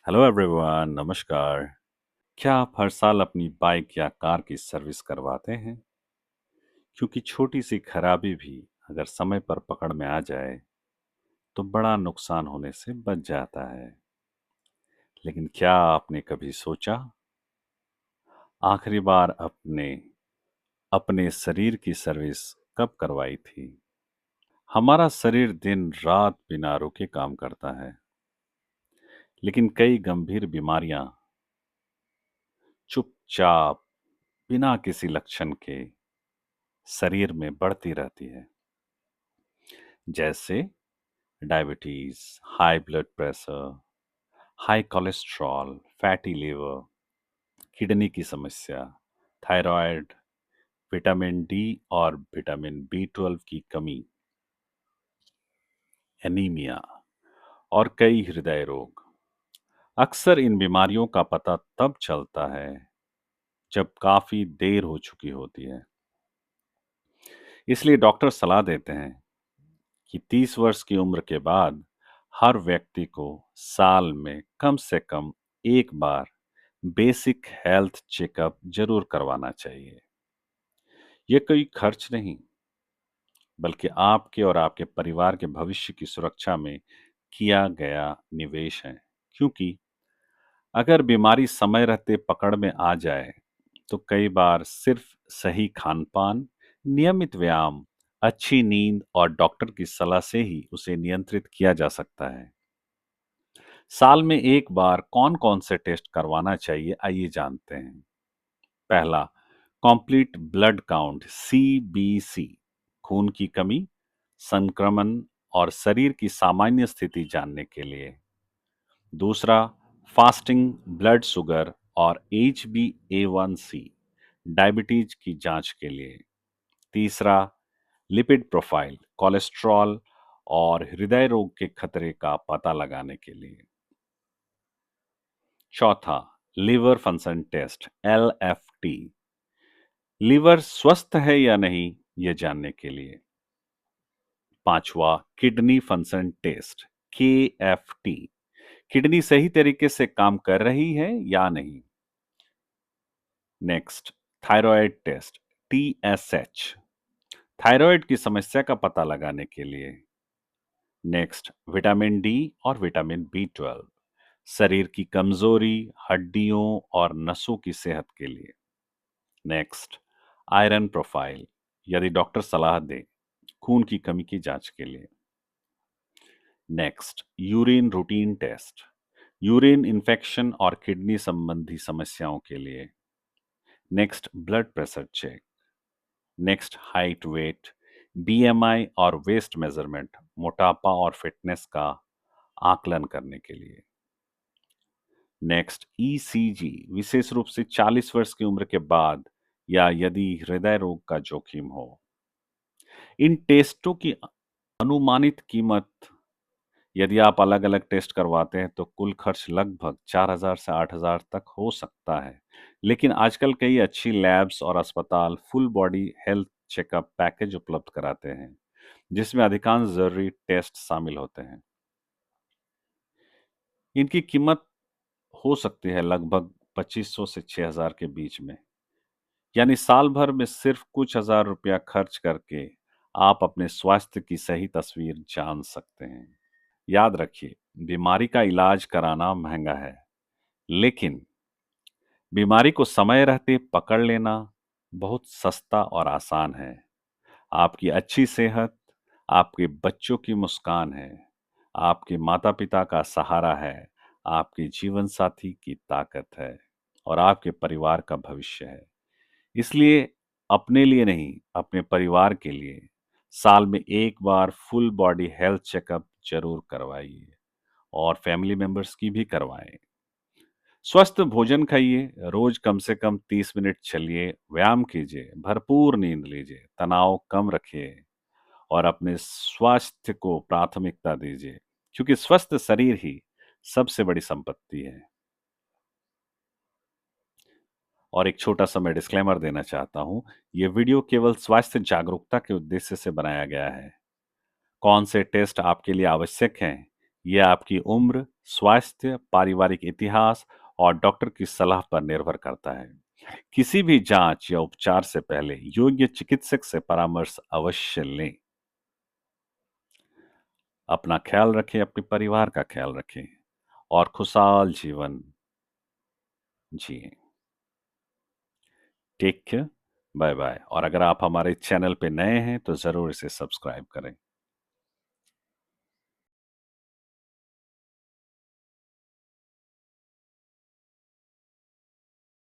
Hello everyone, नमस्कार। क्या आप हर साल अपनी बाइक या कार की सर्विस करवाते हैं? क्योंकि छोटी सी खराबी भी अगर समय पर पकड़ में आ जाए तो बड़ा नुकसान होने से बच जाता है। लेकिन क्या आपने कभी सोचा, आखिरी बार अपने अपने शरीर की सर्विस कब करवाई थी? हमारा शरीर दिन रात बिना रुके काम करता है, लेकिन कई गंभीर बीमारियां चुपचाप बिना किसी लक्षण के शरीर में बढ़ती रहती है। जैसे diabetes, high blood pressure, high cholesterol, fatty liver, kidney की समस्या, थायराइड, विटामिन डी और विटामिन बी 12 की कमी, एनीमिया और कई हृदय रोग। अक्सर इन बीमारियों का पता तब चलता है जब काफी देर हो चुकी होती है। इसलिए डॉक्टर सलाह देते हैं कि 30 वर्ष की उम्र के बाद हर व्यक्ति को साल में कम से कम एक बार बेसिक हेल्थ चेकअप जरूर करवाना चाहिए। ये कोई खर्च नहीं, बल्कि आपके और आपके परिवार के भविष्य की सुरक्षा में किया गया निवेश है। क्योंकि अगर बीमारी समय रहते पकड़ में आ जाए तो कई बार सिर्फ सही खान-पान, नियमित व्यायाम, अच्छी नींद और डॉक्टर की सलाह से ही उसे नियंत्रित किया जा सकता है। साल में एक बार कौन-कौन से टेस्ट करवाना चाहिए, आइए जानते हैं। पहला, कंप्लीट ब्लड काउंट सीबीसी, खून की कमी, संक्रमण और शरीर की सामान्य स्थिति जानने के लिए। दूसरा, फास्टिंग ब्लड शुगर और HbA1c, डायबिटीज की जांच के लिए। तीसरा, लिपिड प्रोफाइल, कोलेस्ट्रॉल और हृदय रोग के खतरे का पता लगाने के लिए। चौथा, liver function test LFT, liver स्वस्थ है या नहीं ये जानने के लिए। पांचवा, kidney function test KFT, kidney सही तरीके से काम कर रही है या नहीं। Next, thyroid test TSH, thyroid की समस्या का पता लगाने के लिए। नेक्स्ट, विटामिन डी और विटामिन बी 12, शरीर की कमजोरी, हड्डियों और नसों की सेहत के लिए। नेक्स्ट, आयरन प्रोफाइल, यदि डॉक्टर सलाह दे, खून की कमी की जांच के लिए। Next, urine routine test, urine infection और किडनी संबंधी समस्याओं के लिए। Next, blood pressure check. Next, height weight, BMI और वेस्ट मेजरमेंट, मोटापा और फिटनेस का आकलन करने के लिए। नेक्स्ट, ECG, विशेष रूप से 40 वर्ष की उम्र के बाद या यदि हृदय रोग का जोखिम हो। इन टेस्टों की अनुमानित कीमत, यदि आप अलग-अलग टेस्ट करवाते हैं तो कुल खर्च लगभग 4,000 से 8,000 तक हो सकता है। लेकिन आजकल कई अच्छी लैब्स और अस्पताल full body health checkup package उपलब्ध कराते हैं, जिसमें अधिकांश जरूरी टेस्ट शामिल होते हैं। इनकी कीमत हो सकती है लगभग 2500 से 6,000 के बीच में। यानी साल भर में सिर्फ कुछ हजार रुपया खर्च करके आप अपने स्वास्थ्य की सही तस्वीर जान सकते हैं। याद रखिए, बीमारी का इलाज कराना महंगा है, लेकिन बीमारी को समय रहते पकड़ लेना बहुत सस्ता और आसान है। आपकी अच्छी सेहत आपके बच्चों की मुस्कान है, आपके माता-पिता का सहारा है, आपके जीवन साथी की ताकत है और आपके परिवार का भविष्य है। इसलिए अपने लिए नहीं, अपने परिवार के लिए साल में एक बार फुल बॉडी हेल्थ चेकअप जरूर करवाइए और फैमिली मेंबर्स की भी करवाएं। स्वस्थ भोजन खाइए, रोज कम से कम 30 मिनट चलिए, व्यायाम कीजिए, भरपूर नींद लीजिए, तनाव कम रखिए और अपने स्वास्थ्य को प्राथमिकता दीजिए, क्योंकि स्वस्थ शरीर ही सबसे बड़ी संपत्ति है। और एक छोटा सा मैं डिस्क्लेमर देना चाहता हूं, ये वीडियो केवल स्वास्थ्य जागरूकता के उद्देश्य से बनाया गया है। कौन से टेस्ट आपके लिए आवश्यक हैं ये आपकी उम्र, स्वास्थ्य, पारिवारिक इतिहास और डॉक्टर की सलाह पर निर्भर करता है। किसी भी जांच या उपचार से पहले योग्य चिकित्सक से परामर्श अवश्य लें। अपना ख्याल रखें, अपने परिवार का ख्याल रखें और खुशहाल जीवन जिएं। Take care, bye bye. और अगर आप हमारे चैनल पे नए हैं तो ज़रूर इसे सब्सक्राइब करें।